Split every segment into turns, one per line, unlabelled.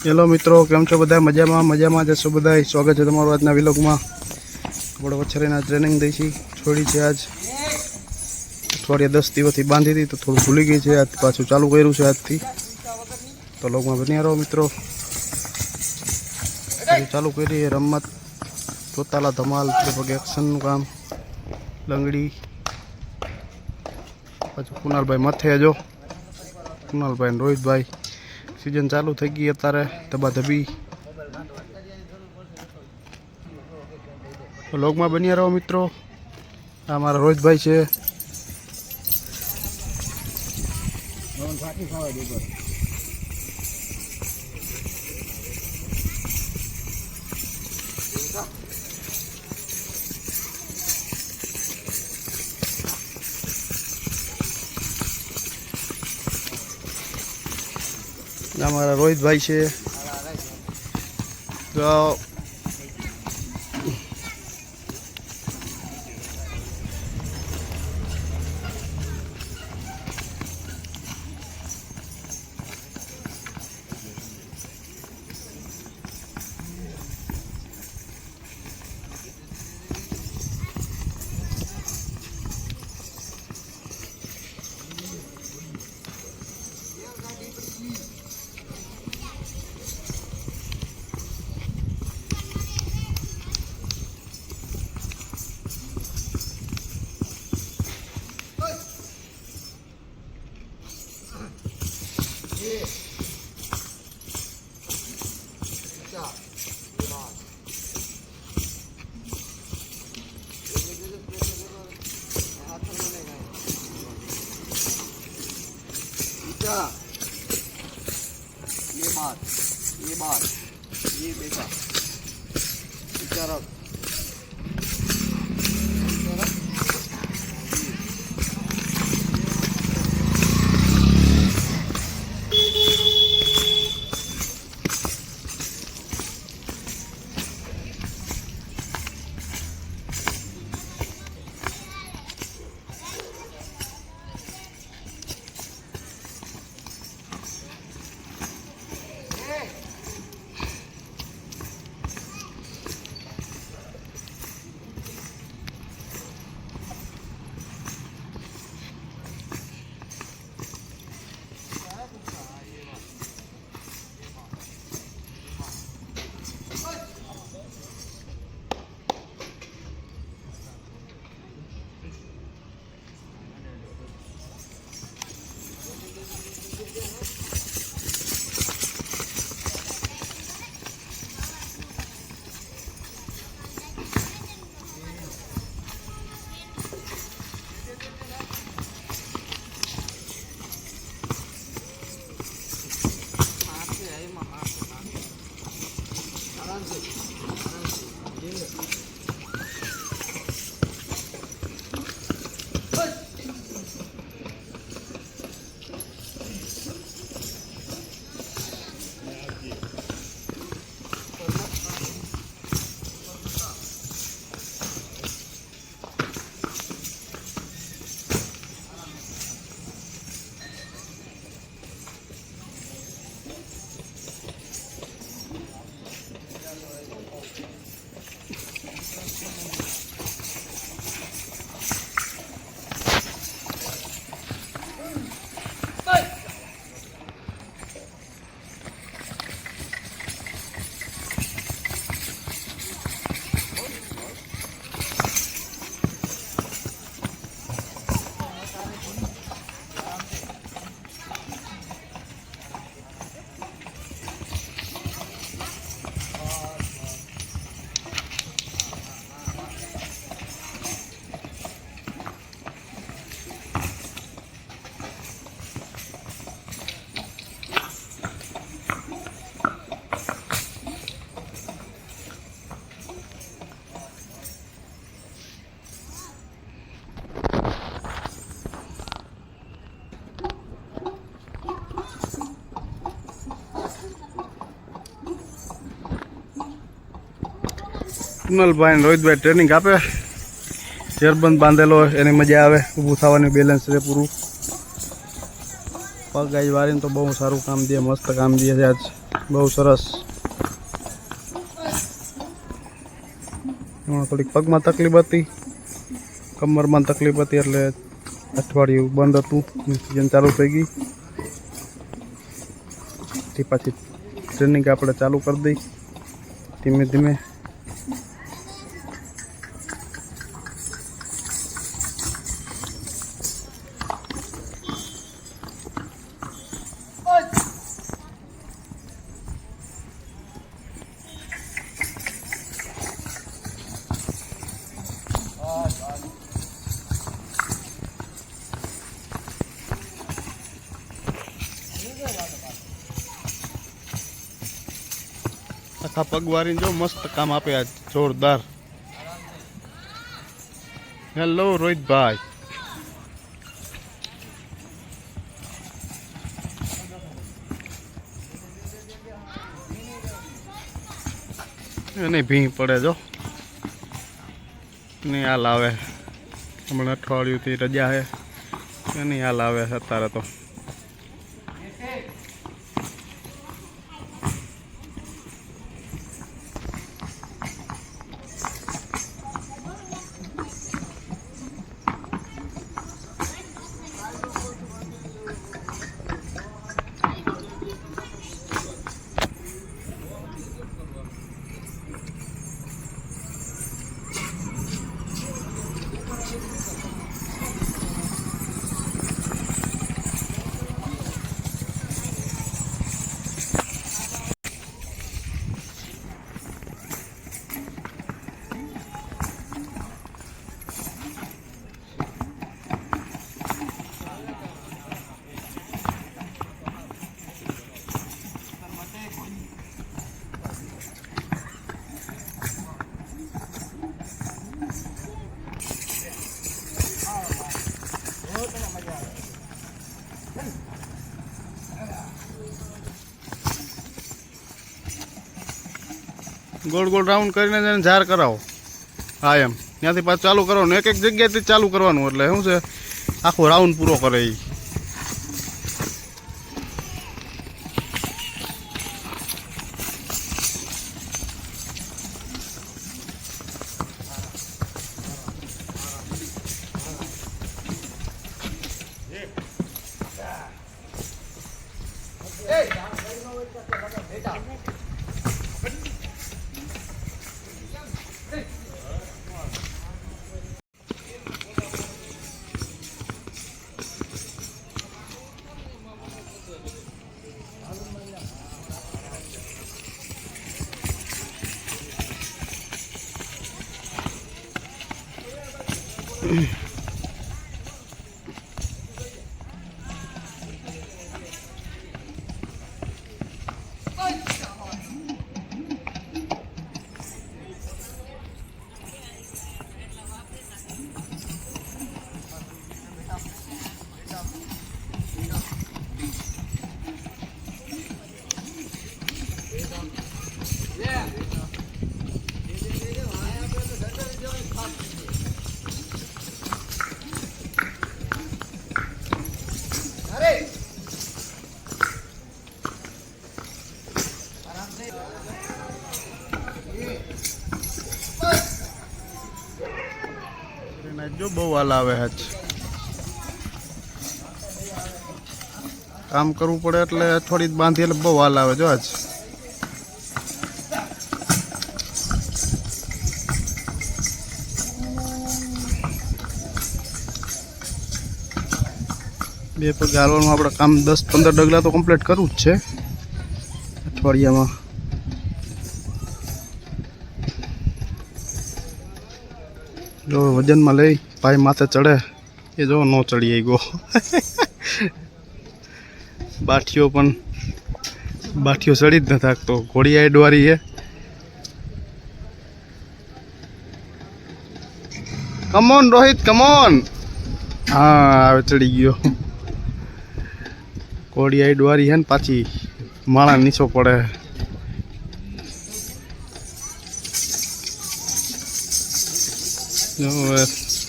Hello મિત્રો, કેમ છો બધા? મજામાં જશો બધા? સ્વાગત છે તમારું આજના વિલોગમાં. આપણે વછરેના ટ્રેનિંગ દઈ છીએ, છોડી છે આજ અઠવાડિયા 10 દિવસથી બાંધી હતી તો થોડું ભૂલી ગઈ છે. આજ પાછું ચાલુ કર્યું છે આજથી, તો લોગમાં બન્યા રહો મિત્રો. ચાલુ કરી રમત, તોતાલા ધમાલ, લગભગ એક્શનનું કામ, લંગડી. પાછું કુનાલભાઈ મથે જો, કુનાલભાઈ ને રોહિતભાઈ. सीजन चालू थी गई अत्यारे धबाधबी। तो लोग में बनिया रहो मित्रों। आ मारा रोहित भाई है। हमारा रोहित भाई है तो ये बात ये बेटा बेचारा कुनालभाई ने रोहितभाई ट्रेनिंग आपे। शेरबंद बांधेलो एनी मजा आवे, ऊभું થવાની બેલેન્સ રે પૂરું। પગ આજ વારીને તો બહુ સારું કામ દે, મસ્ત કામ દે છે આજ, બહુ સરસ. એમાં થોડીક પગમાં તકલીફ હતી, કમરમાં તકલીફ હતી, એટલે અઠવાડિયું બંધ હતું. સિઝન ચાલુ થઈ ગઈ તે પાછી ટ્રેનિંગ આપણે ચાલુ કરી દઈ ધીમે ધીમે. આખા પગવારીને જો મસ્ત કામ આપે આજ, જોરદાર. હેલો રોહિતભાઈ. એને ભીં પડે જો, નહીં હાલ આવે. હમણાં અઠવાડિયુંથી રજા છે, નહીં હાલ આવે અત્યારે તો. ગોળ ગોળ રાઉન્ડ કરીને જઈને ઝાર કરાવો. હા એમ ત્યાંથી પાછું ચાલુ કરવાનું, એક એક જગ્યાએથી ચાલુ કરવાનું, એટલે શું છે આખો રાઉન્ડ પૂરો કરે એ. જો બહુ હાલ આવે આજ, કામ કરવું પડે એટલે થોડી બાંધી એટલે બહુ હાલ આવે જો આજ. બે પગ હાલવાનું આપણે કામ 10-15 ડગલા તો કમ્પ્લીટ કરવું જ છે અઠવાડિયામાં. જો વજનમાં લઈ ભાઈ માથે ચડે એ જો ન ચડી ગયો. બાઠીઓ ચડી જ ન થાકતો, ઘોડી આડવારી છે. Come on Rohit come on. હા હવે ચડી ગયો. ઘોડી આડવારી છે ને પાછી માળા નીચો પડે.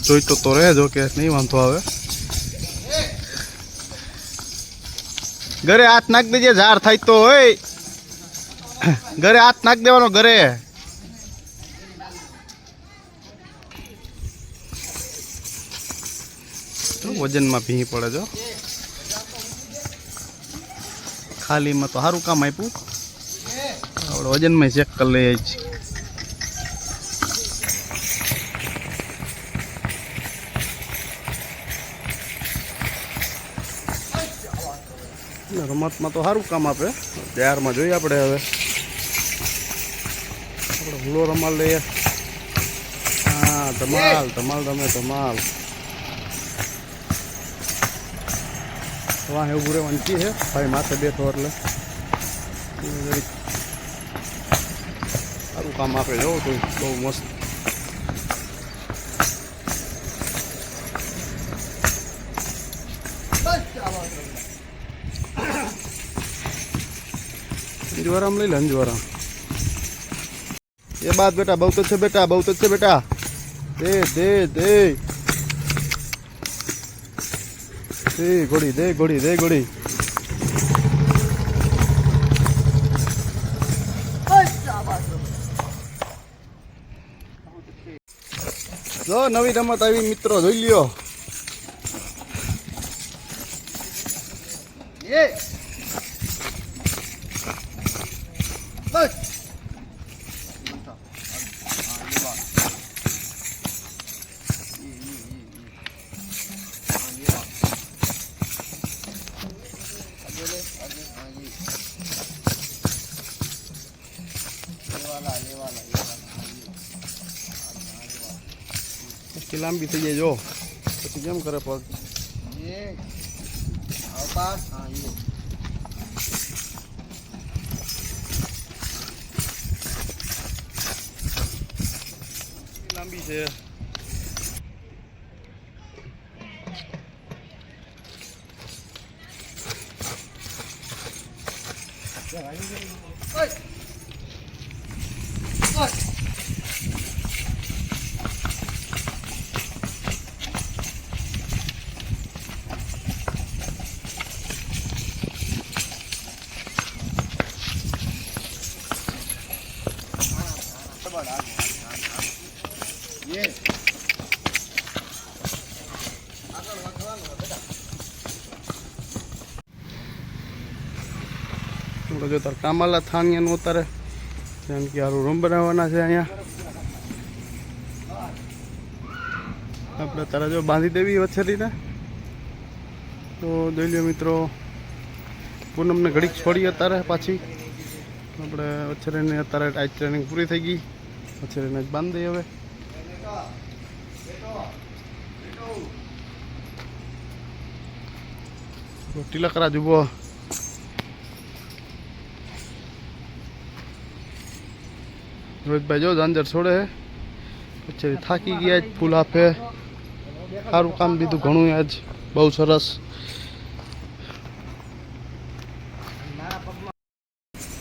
જોઈતો તો રહે, જો કે નહીં વાંધો આવે. ઘરે હાથ નાખ દેજે, ઝાર થાય તો હોય. ઘરે હાથ નાખ દેવાનો, ઘરે. વજનમાં ભીં પડે જો. ખાલીમાં તો સારું કામ આપ્યું. આપણે વજનમાં ચેક કરી લઈએ છીએ. રમતમાં તો સારું કામ આપે. તૈયારમાં જોઈએ આપણે હવે. આપણે હુલો રમાલ લઈએ. હા, ધમાલ ધમાલ રમે ધમાલ. વાહ એવું રહેવાનું છે ભાઈ, માથે બેઠો એટલે સારું કામ આપે. જવું તો બહુ મસ્ત. અંજવારામ લઈ લે, અંજવારામ. એ બાદ બેટા બહુ તો છે બેટા, બહુ તો છે બેટા. દે દે દે દે ઘોડી, દે ઘોડી, દે ઘોડી. જો નવી રમત આવી મિત્રો, જોઈ લ્યો. લાંબી થઈ જાય જો, પછી કેમ કરે પગ. લાંબી છે. જો તાર કામાલા થાનિયા નું ઉતારે, જેમ કે સારું રૂમ બનાવવાના છે અહીંયા. આપણે તારા જો બાંધી દેવી વછેરીને. તો જોઈ લો મિત્રો, પૂનમને ઘડીક છોડી અત્યારે પાછી. આપણે વછેરીને અત્યારે આજ ટ્રેનિંગ પૂરી થઈ ગઈ. વછેરીને જ બાંધી દઈએ હવે. તિલકરા જુબો. રોહિતભાઈ જો ઝાંઝર છોડે પછી થાકી ગયા. જ ફૂલ આપે, સારું કામ દીધું ઘણું આજ, બહુ સરસ.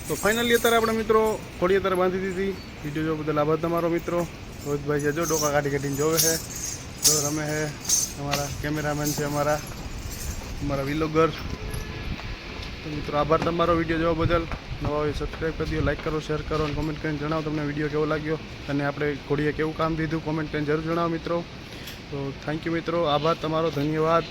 તો ફાઇનલી અત્યારે આપણે મિત્રો થોડી અત્યારે બાંધી દીધી. વિડીયો જો બદલ આભાર તમારો મિત્રો. રોહિતભાઈ છે જો ડોકા કાઢી કાઢીને જોવે છે, જો રમે છે. અમારા કેમેરામેન છે, અમારા વિલોગર. તો મિત્રો આભાર તમારો વિડીયો જોવા બદલ. નવા હોય સબસ્ક્રાઈબ કરી દો, લાઈક કરો, શેર કરો અને કોમેન્ટ કરીને જણાવો તમને વિડીયો કેવો લાગ્યો અને આપણે ઘોડીએ કેવું કામ દીધું. કોમેન્ટ કરીને જરૂર જણાવો મિત્રો. તો થેન્ક યુ મિત્રો, આભાર તમારો, ધન્યવાદ.